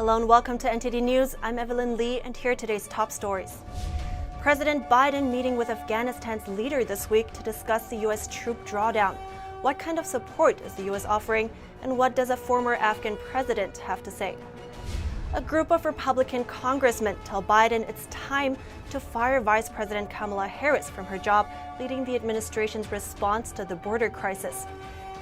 Hello and welcome to NTD News. I'm Evelyn Lee and here are today's top stories. President Biden meeting with Afghanistan's leader this week to discuss the U.S. troop drawdown. What kind of support is the U.S. offering and what does a former Afghan president have to say? A group of Republican congressmen tell Biden it's time to fire Vice President Kamala Harris from her job leading the administration's response to the border crisis.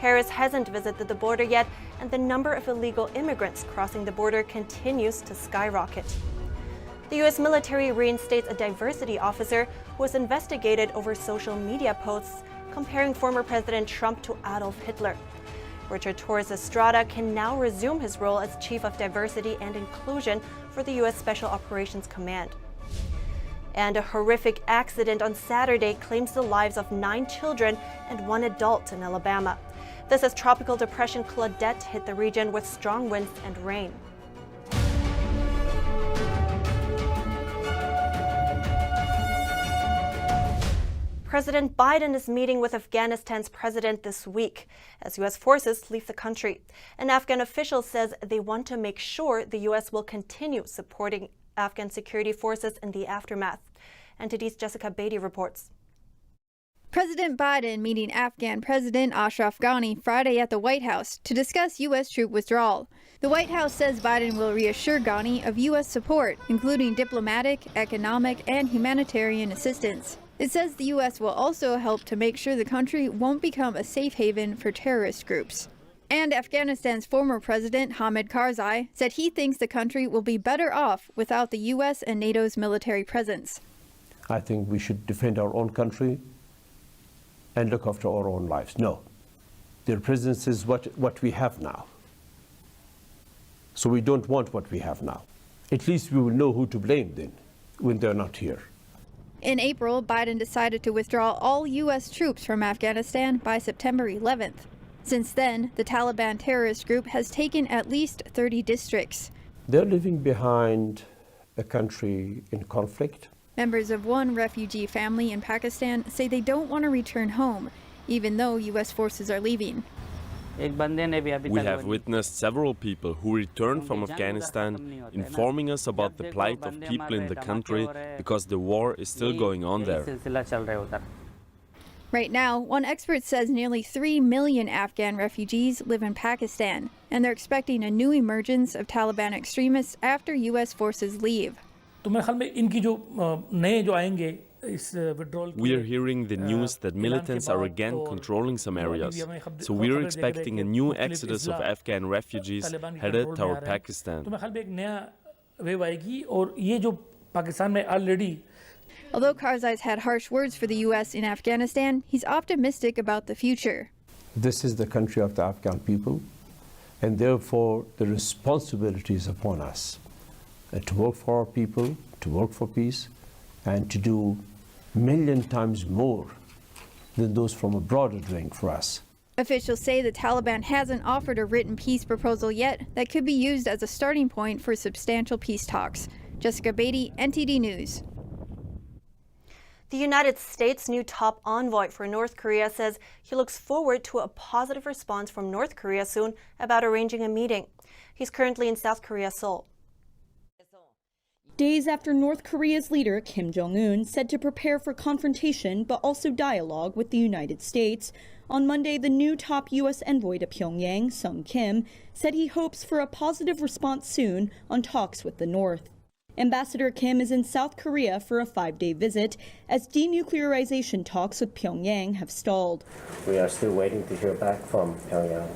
Harris hasn't visited the border yet, and the number of illegal immigrants crossing the border continues to skyrocket. The U.S. military reinstates a diversity officer who was investigated over social media posts comparing former President Trump to Adolf Hitler. Richard Torres Estrada can now resume his role as Chief of Diversity and Inclusion for the U.S. Special Operations Command. And a horrific accident on Saturday claims the lives of 9 children and 1 adult in Alabama. This as Tropical Depression Claudette hit the region with strong winds and rain. President Biden is meeting with Afghanistan's president this week as U.S. forces leave the country. An Afghan official says they want to make sure the U.S. will continue supporting Afghan security forces in the aftermath. NTD's Jessica Beatty reports. President Biden meeting Afghan President Ashraf Ghani Friday at the White House to discuss U.S. troop withdrawal. The White House says Biden will reassure Ghani of U.S. support, including diplomatic, economic, and humanitarian assistance. It says the U.S. will also help to make sure the country won't become a safe haven for terrorist groups. And Afghanistan's former president, Hamid Karzai, said he thinks the country will be better off without the U.S. and NATO's military presence. I think we should defend our own country and look after our own lives. No, their presence is what we have now. So we don't want what we have now. At least we will know who to blame then when they're not here. In April, Biden decided to withdraw all U.S. troops from Afghanistan by September 11th. Since then, the Taliban terrorist group has taken at least 30 districts. They're leaving behind a country in conflict. Members of one refugee family in Pakistan say they don't want to return home, even though U.S. forces are leaving. We have witnessed several people who returned from Afghanistan informing us about the plight of people in the country because the war is still going on there. Right now, one expert says nearly 3 million Afghan refugees live in Pakistan, and they're expecting a new emergence of Taliban extremists after U.S. forces leave. We are hearing the news that militants are again controlling some areas, so we are expecting a new exodus of Afghan refugees headed toward Pakistan. Although Karzai's had harsh words for the U.S. in Afghanistan, he's optimistic about the future. This is the country of the Afghan people, and therefore the responsibility is upon us to work for our people, to work for peace, and to do a million times more than those from abroad are doing for us. Officials say the Taliban hasn't offered a written peace proposal yet that could be used as a starting point for substantial peace talks. Jessica Beatty, NTD News. The United States' new top envoy for North Korea says he looks forward to a positive response from North Korea soon about arranging a meeting. He's currently in South Korea, Seoul. Days after North Korea's leader Kim Jong-un said to prepare for confrontation but also dialogue with the United States, on Monday the new top U.S. envoy to Pyongyang, Sung Kim, said he hopes for a positive response soon on talks with the North. Ambassador Kim is in South Korea for a 5-day visit as denuclearization talks with Pyongyang have stalled. We are still waiting to hear back from Pyongyang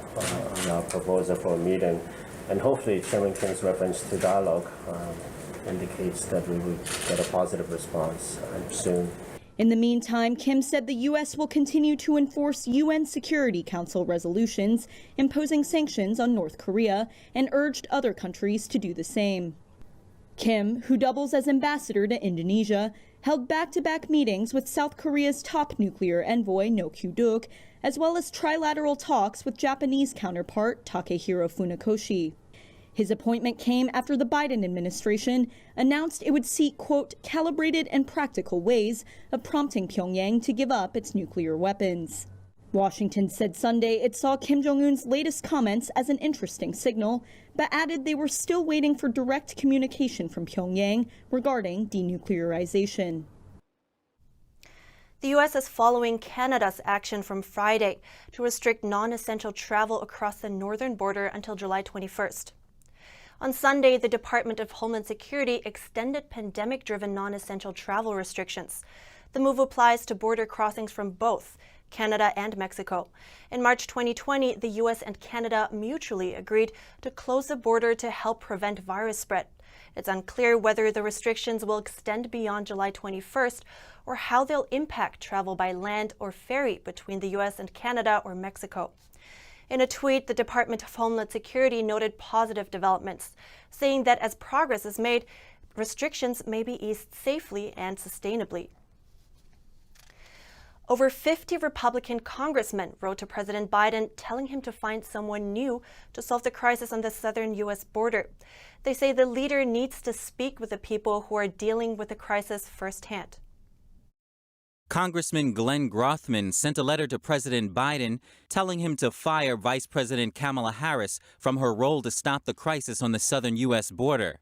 on our proposal for a meeting, and hopefully Chairman Kim's reference to dialogue indicates that we will get a positive response soon. In the meantime, Kim said the U.S. will continue to enforce UN Security Council resolutions imposing sanctions on North Korea and urged other countries to do the same. Kim, who doubles as ambassador to Indonesia, held back-to-back meetings with South Korea's top nuclear envoy, No Kyu-duk, as well as trilateral talks with Japanese counterpart Takehiro Funakoshi. His appointment came after the Biden administration announced it would seek, quote, calibrated and practical ways of prompting Pyongyang to give up its nuclear weapons. Washington said Sunday it saw Kim Jong-un's latest comments as an interesting signal, but added they were still waiting for direct communication from Pyongyang regarding denuclearization. The U.S. is following Canada's action from Friday to restrict non-essential travel across the northern border until July 21st. On Sunday, the Department of Homeland Security extended pandemic-driven non-essential travel restrictions. The move applies to border crossings from both Canada and Mexico. In March 2020, the U.S. and Canada mutually agreed to close the border to help prevent virus spread. It's unclear whether the restrictions will extend beyond July 21st or how they'll impact travel by land or ferry between the U.S. and Canada or Mexico. In a tweet, the Department of Homeland Security noted positive developments, saying that as progress is made, restrictions may be eased safely and sustainably. Over 50 Republican congressmen wrote to President Biden telling him to find someone new to solve the crisis on the southern U.S. border. They say the leader needs to speak with the people who are dealing with the crisis firsthand. Congressman Glenn Grothman sent a letter to President Biden telling him to fire Vice President Kamala Harris from her role to stop the crisis on the southern U.S. border.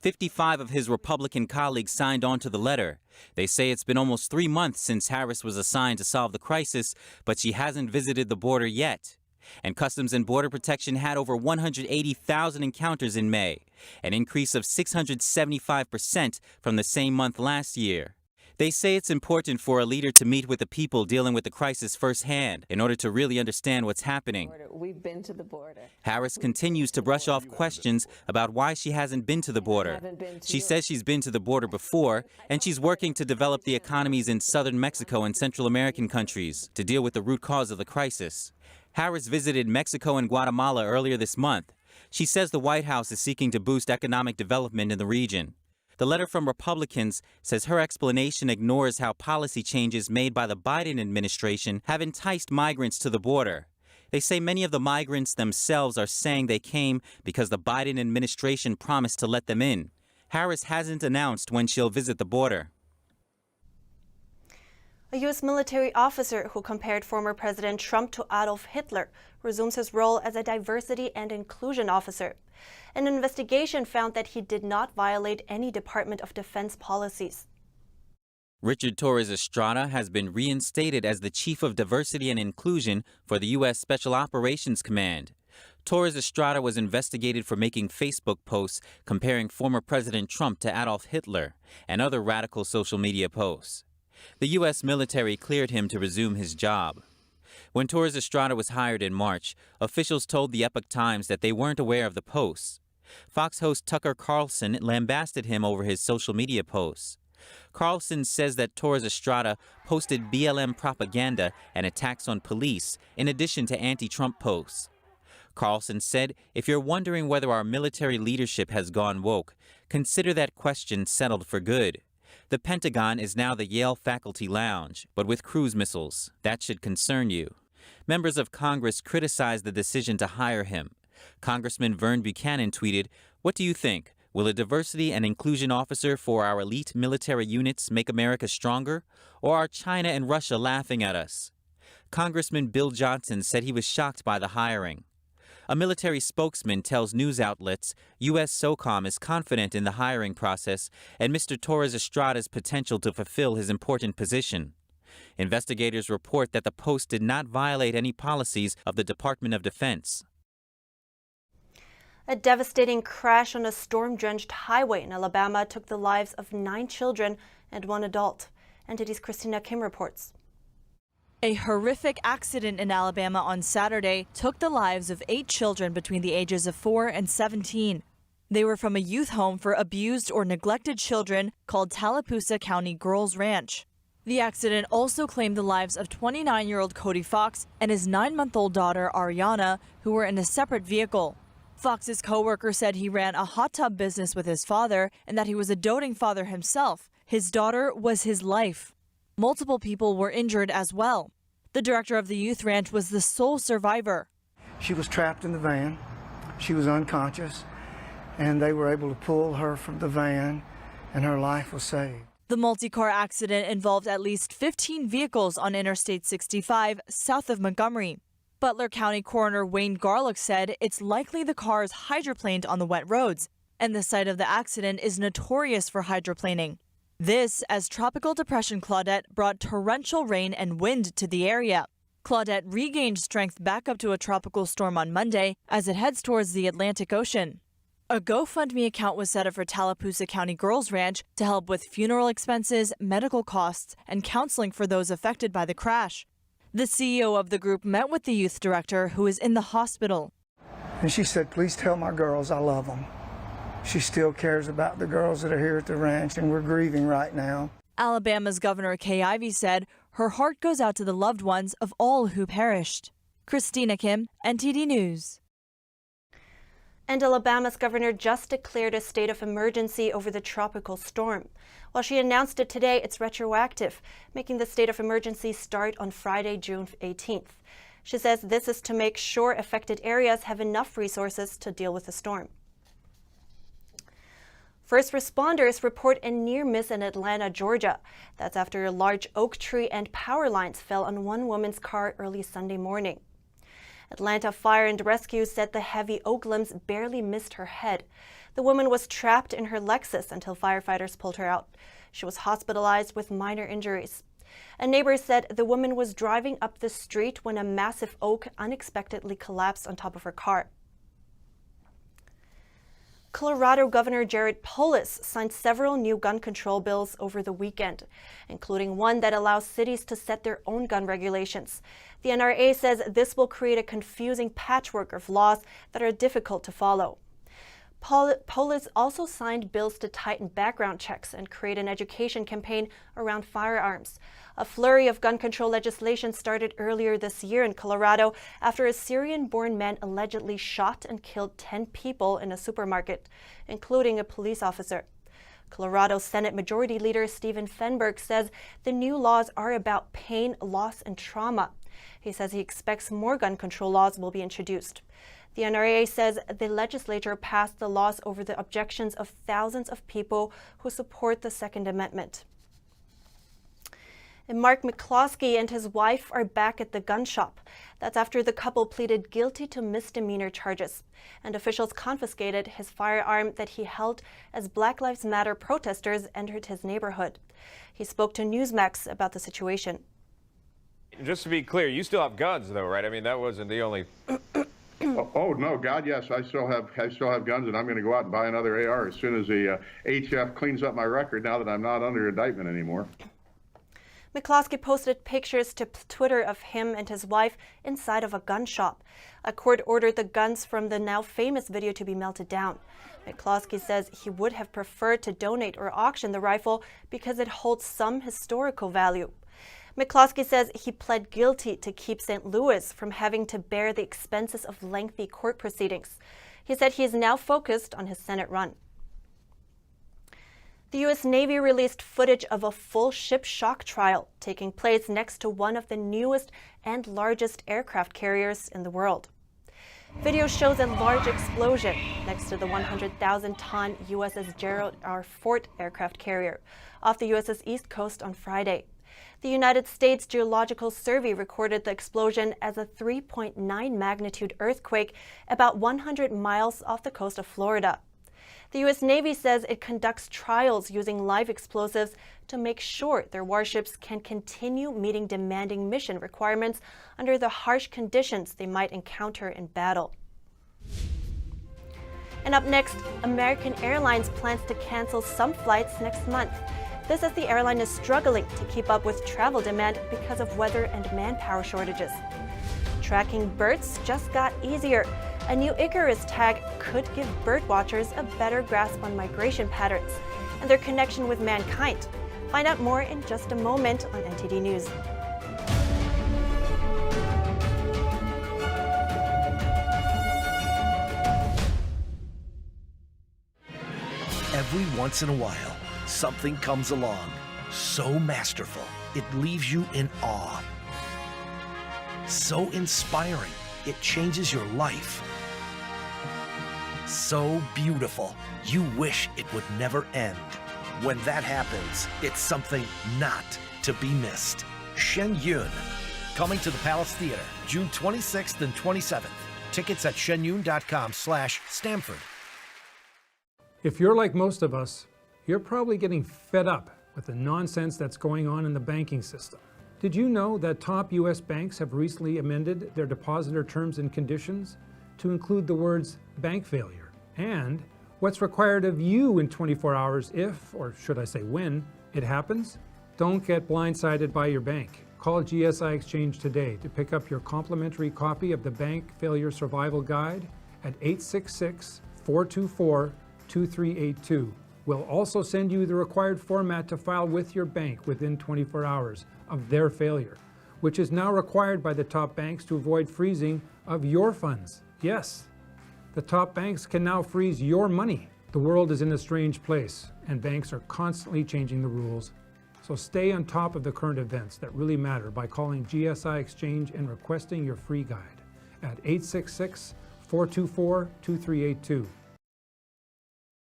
55 of his Republican colleagues signed on to the letter. They say it's been almost 3 months since Harris was assigned to solve the crisis, but she hasn't visited the border yet. And Customs and Border Protection had over 180,000 encounters in May, an increase of 675% from the same month last year. They say it's important for a leader to meet with the people dealing with the crisis firsthand in order to really understand what's happening. We've been to the border. Harris continues to brush off questions about why she hasn't been to the border. She says she's been to the border before, and she's working to develop the economies in southern Mexico and Central American countries to deal with the root cause of the crisis. Harris visited Mexico and Guatemala earlier this month. She says the White House is seeking to boost economic development in the region. The letter from Republicans says her explanation ignores how policy changes made by the Biden administration have enticed migrants to the border. They say many of the migrants themselves are saying they came because the Biden administration promised to let them in. Harris hasn't announced when she'll visit the border. A U.S. military officer who compared former President Trump to Adolf Hitler resumes his role as a diversity and inclusion officer. An investigation found that he did not violate any Department of Defense policies. Richard Torres Estrada has been reinstated as the Chief of Diversity and Inclusion for the U.S. Special Operations Command. Torres Estrada was investigated for making Facebook posts comparing former President Trump to Adolf Hitler and other radical social media posts. The U.S. military cleared him to resume his job. When Torres Estrada was hired in March, officials told the Epoch Times that they weren't aware of the posts. Fox host Tucker Carlson lambasted him over his social media posts. Carlson says that Torres Estrada posted BLM propaganda and attacks on police, in addition to anti-Trump posts. Carlson said, if you're wondering whether our military leadership has gone woke, consider that question settled for good. The Pentagon is now the Yale Faculty Lounge, but with cruise missiles. That should concern you. Members of Congress criticized the decision to hire him. Congressman Vern Buchanan tweeted, "What do you think? Will a diversity and inclusion officer for our elite military units make America stronger? Or are China and Russia laughing at us?" Congressman Bill Johnson said he was shocked by the hiring. A military spokesman tells news outlets U.S. SOCOM is confident in the hiring process and Mr. Torres Estrada's potential to fulfill his important position. Investigators report that the post did not violate any policies of the Department of Defense. A devastating crash on a storm-drenched highway in Alabama took the lives of 9 children and 1 adult. NTD's Christina Kim reports. A horrific accident in Alabama on Saturday took the lives of 8 children between the ages of 4 and 17. They were from a youth home for abused or neglected children called Tallapoosa County Girls Ranch. The accident also claimed the lives of 29-year-old Cody Fox and his 9-month-old daughter Ariana, who were in a separate vehicle. Fox's co-worker said he ran a hot tub business with his father and that he was a doting father himself. His daughter was his life. Multiple people were injured as well. The director of the youth ranch was the sole survivor. She was trapped in the van. She was unconscious, and they were able to pull her from the van, and her life was saved. The multi-car accident involved at least 15 vehicles on Interstate 65 south of Montgomery. Butler County Coroner Wayne Garlick said it's likely the cars hydroplaned on the wet roads, and the site of the accident is notorious for hydroplaning. This as Tropical Depression Claudette brought torrential rain and wind to the area. Claudette regained strength back up to a tropical storm on Monday as it heads towards the Atlantic Ocean. A GoFundMe account was set up for Tallapoosa County Girls Ranch to help with funeral expenses, medical costs, and counseling for those affected by the crash. The CEO of the group met with the youth director, who is in the hospital. And she said, please tell my girls I love them. She still cares about the girls that are here at the ranch, and we're grieving right now. Alabama's Governor Kay Ivey said her heart goes out to the loved ones of all who perished. Christina Kim, NTD News. And Alabama's governor just declared a state of emergency over the tropical storm. While she announced it today, it's retroactive, making the state of emergency start on Friday, June 18th. She says this is to make sure affected areas have enough resources to deal with the storm. First responders report a near miss in Atlanta, Georgia. That's after a large oak tree and power lines fell on one woman's car early Sunday morning. Atlanta Fire and Rescue said the heavy oak limbs barely missed her head. The woman was trapped in her Lexus until firefighters pulled her out. She was hospitalized with minor injuries. A neighbor said the woman was driving up the street when a massive oak unexpectedly collapsed on top of her car. Colorado Governor Jared Polis signed several new gun control bills over the weekend, including one that allows cities to set their own gun regulations. The NRA says this will create a confusing patchwork of laws that are difficult to follow. Polis also signed bills to tighten background checks and create an education campaign around firearms. A flurry of gun control legislation started earlier this year in Colorado after a Syrian-born man allegedly shot and killed 10 people in a supermarket, including a police officer. Colorado Senate Majority Leader Stephen Fenberg says the new laws are about pain, loss, and trauma. He says he expects more gun control laws will be introduced. The NRA says the legislature passed the laws over the objections of thousands of people who support the Second Amendment. And Mark McCloskey and his wife are back at the gun shop. That's after the couple pleaded guilty to misdemeanor charges, and officials confiscated his firearm that he held as Black Lives Matter protesters entered his neighborhood. He spoke to Newsmax about the situation. Just to be clear, you still have guns, though, right? I mean, that wasn't the only. Oh no, God, yes, I still have guns, and I'm going to go out and buy another AR as soon as the HF cleans up my record. Now that I'm not under indictment anymore. McCloskey posted pictures to Twitter of him and his wife inside of a gun shop. A court ordered the guns from the now famous video to be melted down. McCloskey says he would have preferred to donate or auction the rifle because it holds some historical value. McCloskey says he pled guilty to keep St. Louis from having to bear the expenses of lengthy court proceedings. He said he is now focused on his Senate run. The U.S. Navy released footage of a full ship shock trial taking place next to one of the newest and largest aircraft carriers in the world. Video shows a large explosion next to the 100,000-ton USS Gerald R. Ford aircraft carrier off the U.S.'s east coast on Friday. The United States Geological Survey recorded the explosion as a 3.9 magnitude earthquake about 100 miles off the coast of Florida. The U.S. Navy says it conducts trials using live explosives to make sure their warships can continue meeting demanding mission requirements under the harsh conditions they might encounter in battle. And up next, American Airlines plans to cancel some flights next month. This as the airline is struggling to keep up with travel demand because of weather and manpower shortages. Tracking birds just got easier. A new Icarus tag could give bird watchers a better grasp on migration patterns and their connection with mankind. Find out more in just a moment on NTD News. Every once in a while, something comes along so masterful, it leaves you in awe. So inspiring, it changes your life. So beautiful, you wish it would never end. When that happens, it's something not to be missed. Shen Yun, coming to the Palace Theater, June 26th and 27th. Tickets at shenyun.com/Stamford. If you're like most of us, you're probably getting fed up with the nonsense that's going on in the banking system. Did you know that top U.S. banks have recently amended their depositor terms and conditions to include the words bank failure and what's required of you in 24 hours if, or should I say when, it happens? Don't get blindsided by your bank. Call GSI Exchange today to pick up your complimentary copy of the Bank Failure Survival Guide at 866-424-2382. We'll also send you the required format to file with your bank within 24 hours of their failure, which is now required by the top banks to avoid freezing of your funds. Yes, the top banks can now freeze your money. The world is in a strange place, and banks are constantly changing the rules. So stay on top of the current events that really matter by calling GSI Exchange and requesting your free guide at 866-424-2382.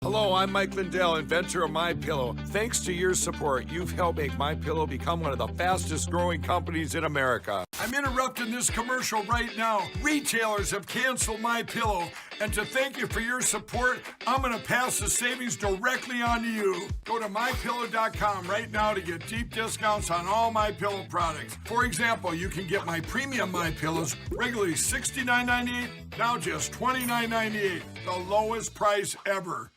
Hello, I'm Mike Lindell, inventor of MyPillow. Thanks to your support, you've helped make MyPillow become one of the fastest growing companies in America. I'm interrupting this commercial right now. Retailers have canceled MyPillow, and to thank you for your support, I'm going to pass the savings directly on to you. Go to MyPillow.com right now to get deep discounts on all MyPillow products. For example, you can get my premium MyPillows regularly $69.98, now just $29.98, the lowest price ever.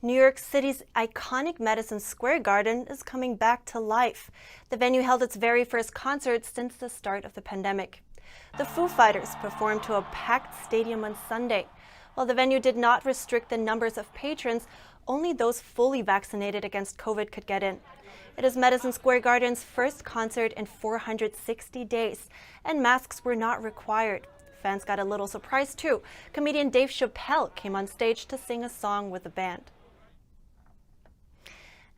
New York City's iconic Madison Square Garden is coming back to life. The venue held its very first concert since the start of the pandemic. The Foo Fighters performed to a packed stadium on Sunday. While the venue did not restrict the numbers of patrons, only those fully vaccinated against COVID could get in. It is Madison Square Garden's first concert in 460 days, and masks were not required. Fans got a little surprised too. Comedian Dave Chappelle came on stage to sing a song with the band.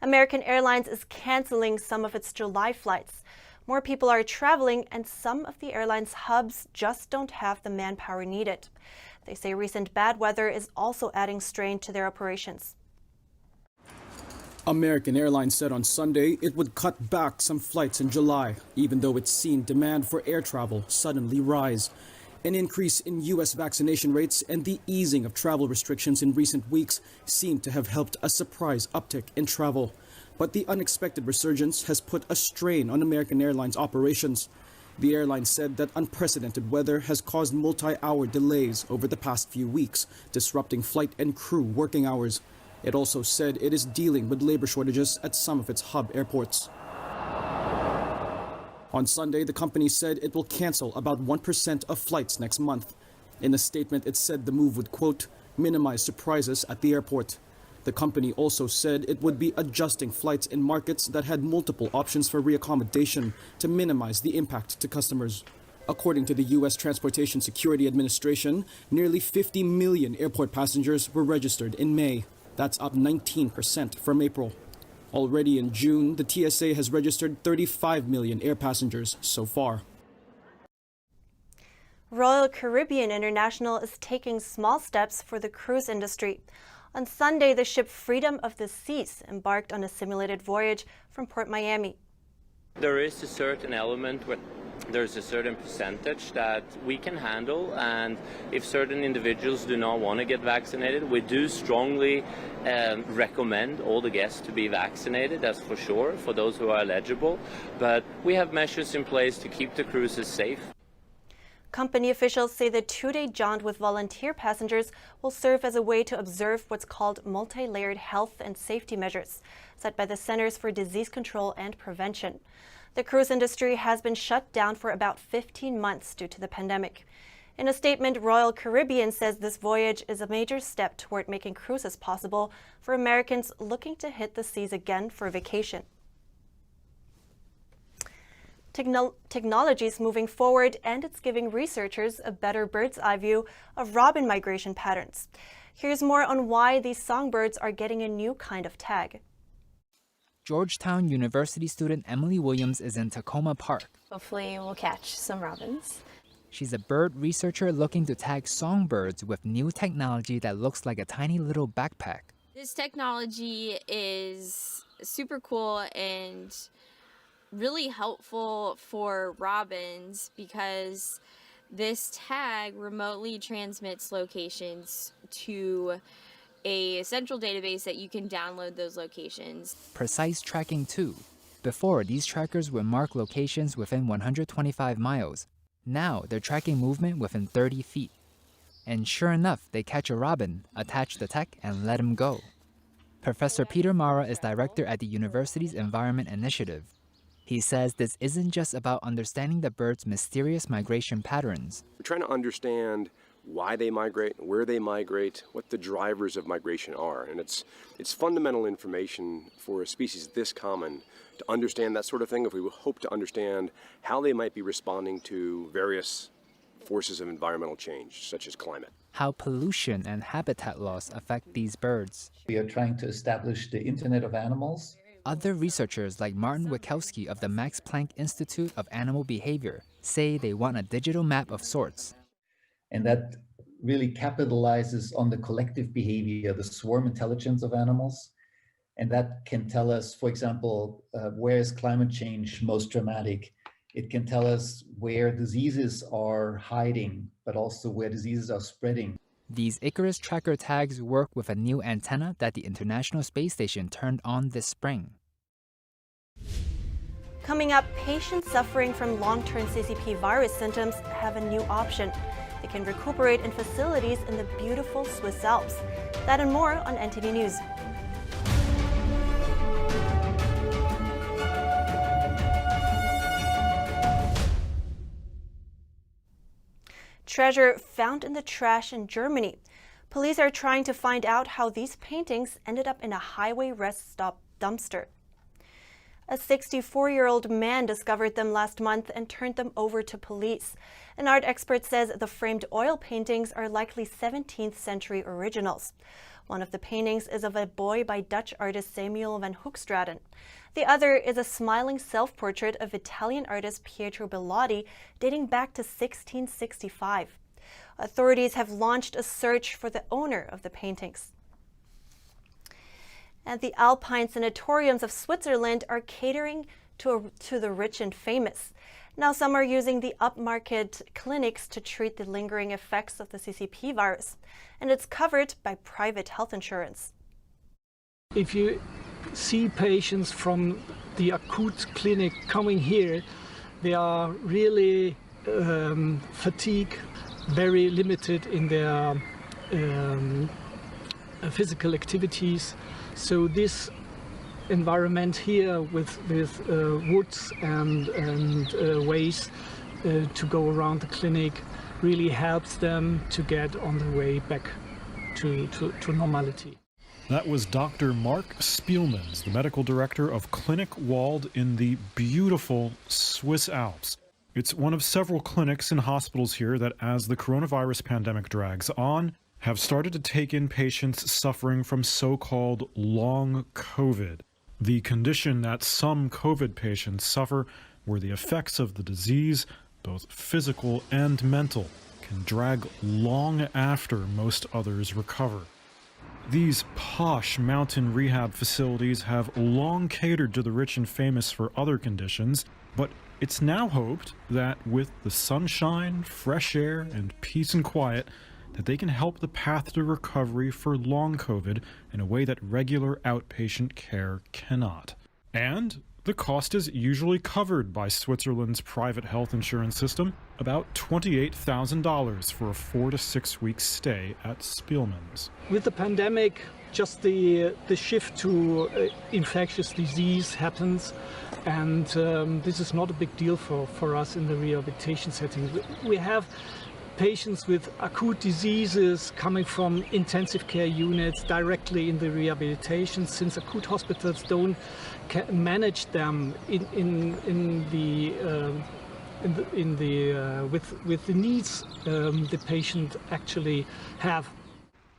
American Airlines is canceling some of its July flights. More people are traveling, and some of the airline's hubs just don't have the manpower needed. They say recent bad weather is also adding strain to their operations. American Airlines said on Sunday it would cut back some flights in July, even though it's seen demand for air travel suddenly rise. An increase in U.S. vaccination rates and the easing of travel restrictions in recent weeks seem to have helped a surprise uptick in travel. But the unexpected resurgence has put a strain on American Airlines operations. The airline said that unprecedented weather has caused multi-hour delays over the past few weeks, disrupting flight and crew working hours. It also said it is dealing with labor shortages at some of its hub airports. On Sunday, the company said it will cancel about 1% of flights next month. In a statement, it said the move would, quote, minimize surprises at the airport. The company also said it would be adjusting flights in markets that had multiple options for reaccommodation to minimize the impact to customers. According to the U.S. Transportation Security Administration, nearly 50 million airport passengers were registered in May. That's up 19% from April. Already in June, the TSA has registered 35 million air passengers so far. Royal Caribbean International is taking small steps for the cruise industry. On Sunday, the ship Freedom of the Seas embarked on a simulated voyage from Port Miami. There is a certain element where there's a certain percentage that we can handle, and if certain individuals do not want to get vaccinated, we do strongly recommend all the guests to be vaccinated, that's for sure, for those who are eligible. But we have measures in place to keep the cruises safe. Company officials say the two-day jaunt with volunteer passengers will serve as a way to observe what's called multi-layered health and safety measures set by the Centers for Disease Control and Prevention. The cruise industry has been shut down for about 15 months due to the pandemic. In a statement, Royal Caribbean says this voyage is a major step toward making cruises possible for Americans looking to hit the seas again for a vacation. Technology is moving forward, and it's giving researchers a better bird's-eye view of robin migration patterns. Here's more on why these songbirds are getting a new kind of tag. Georgetown University student Emily Williams is in Tacoma Park. Hopefully we'll catch some robins. She's a bird researcher looking to tag songbirds with new technology that looks like a tiny little backpack. This technology is super cool and really helpful for robins because this tag remotely transmits locations to a central database that you can download those locations. Precise tracking too. Before, these trackers would mark locations within 125 miles. Now, they're tracking movement within 30 feet. And sure enough, they catch a robin, attach the tech, and let him go. Professor Peter Mara is director at the university's Environment Initiative. He says this isn't just about understanding the bird's mysterious migration patterns. We're trying to understand why they migrate, where they migrate, what the drivers of migration are. And it's fundamental information for a species this common to understand that sort of thing if we hope to understand how they might be responding to various forces of environmental change, such as climate. How pollution and habitat loss affect these birds. We are trying to establish the Internet of Animals. Other researchers like Martin McCloskey of the Max Planck Institute of Animal Behavior say they want a digital map of sorts. And that really capitalizes on the collective behavior, the swarm intelligence of animals. And that can tell us, for example, where is climate change most dramatic? It can tell us where diseases are hiding, but also where diseases are spreading. These Icarus tracker tags work with a new antenna that the International Space Station turned on this spring. Coming up, patients suffering from long-term CCP virus symptoms have a new option. They can recuperate in facilities in the beautiful Swiss Alps. That and more on NTD News. Treasure found in the trash in Germany. Police are trying to find out how these paintings ended up in a highway rest stop dumpster. A 64-year-old man discovered them last month and turned them over to police. An art expert says the framed oil paintings are likely 17th century originals. One of the paintings is of a boy by Dutch artist Samuel van Hoogstraten. The other is a smiling self-portrait of Italian artist Pietro Bellotti dating back to 1665. Authorities have launched a search for the owner of the paintings. And the Alpine sanatoriums of Switzerland are catering to the rich and famous. Now some are using the upmarket clinics to treat the lingering effects of the CCP virus, and it's covered by private health insurance. If you see patients from the acute clinic coming here, they are really fatigued, very limited in their physical activities. So this environment here with woods and ways to go around the clinic really helps them to get on the way back to normality. That was Dr. Mark Spielmans, the medical director of Clinic Wald in the beautiful Swiss Alps. It's one of several clinics and hospitals here that, as the coronavirus pandemic drags on, have started to take in patients suffering from so-called long COVID. The condition that some COVID patients suffer, where the effects of the disease, both physical and mental, can drag long after most others recover. These posh mountain rehab facilities have long catered to the rich and famous for other conditions, but it's now hoped that with the sunshine, fresh air, and peace and quiet, that they can help the path to recovery for long COVID in a way that regular outpatient care cannot. And the cost is usually covered by Switzerland's private health insurance system, about $28,000 for a 4 to 6 week stay at Spielmans. With the pandemic, just the shift to infectious disease happens, and this is not a big deal for us in the rehabilitation setting. We have patients with acute diseases coming from intensive care units directly in the rehabilitation, since acute hospitals don't manage them with the needs the patient actually have.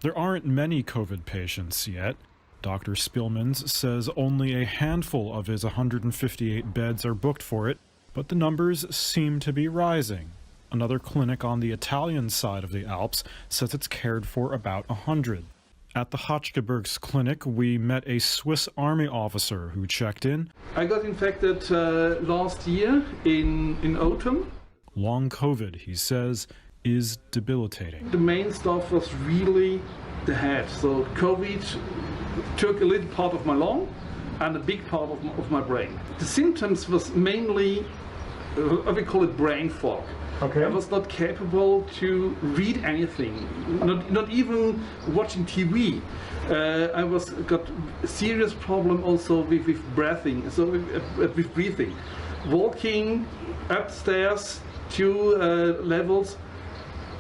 There aren't many COVID patients yet, Dr. Spillmans says only a handful of his 158 beds are booked for it, but the numbers seem to be rising. Another clinic on the Italian side of the Alps says it's cared for about 100. At the Hochgebirgs clinic, we met a Swiss Army officer who checked in. I got infected last year in autumn. Long COVID, he says, is debilitating. The main stuff was really the head. So COVID took a little part of my lung and a big part of my brain. The symptoms was mainly, we call it brain fog. Okay. I was not capable to read anything, not even watching TV. I got a serious problem also with breathing, so with breathing. Walking upstairs 2 levels,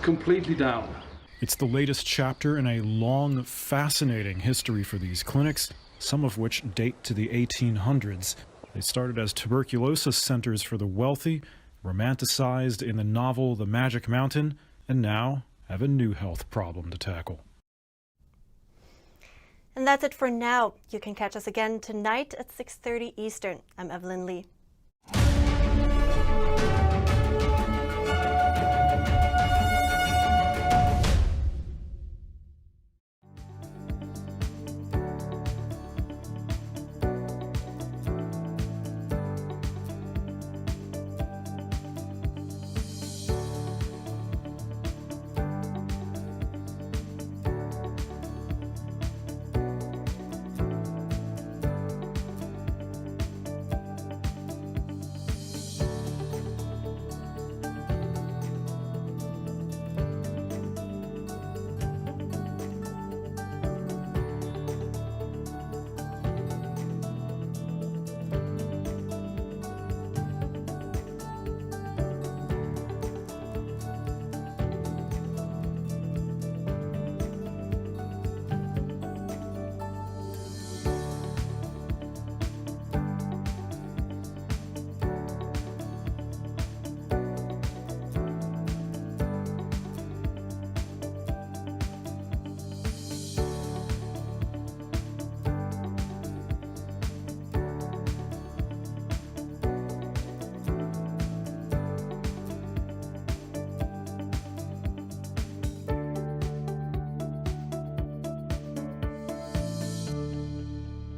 completely down. It's the latest chapter in a long, fascinating history for these clinics, some of which date to the 1800s. They started as tuberculosis centers for the wealthy, romanticized in the novel The Magic Mountain, and now have a new health problem to tackle. And that's it for now. You can catch us again tonight at 6:30 Eastern. I'm Evelyn Lee.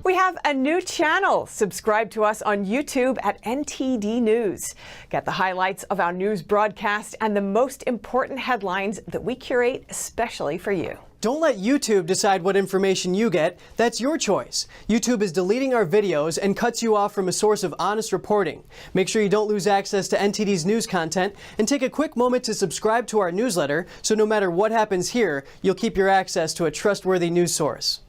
We have a new channel. Subscribe to us on YouTube at NTD News. Get the highlights of our news broadcast and the most important headlines that we curate especially for you. Don't let YouTube decide what information you get. That's your choice. YouTube is deleting our videos and cuts you off from a source of honest reporting. Make sure you don't lose access to NTD's news content, and take a quick moment to subscribe to our newsletter so no matter what happens here, you'll keep your access to a trustworthy news source.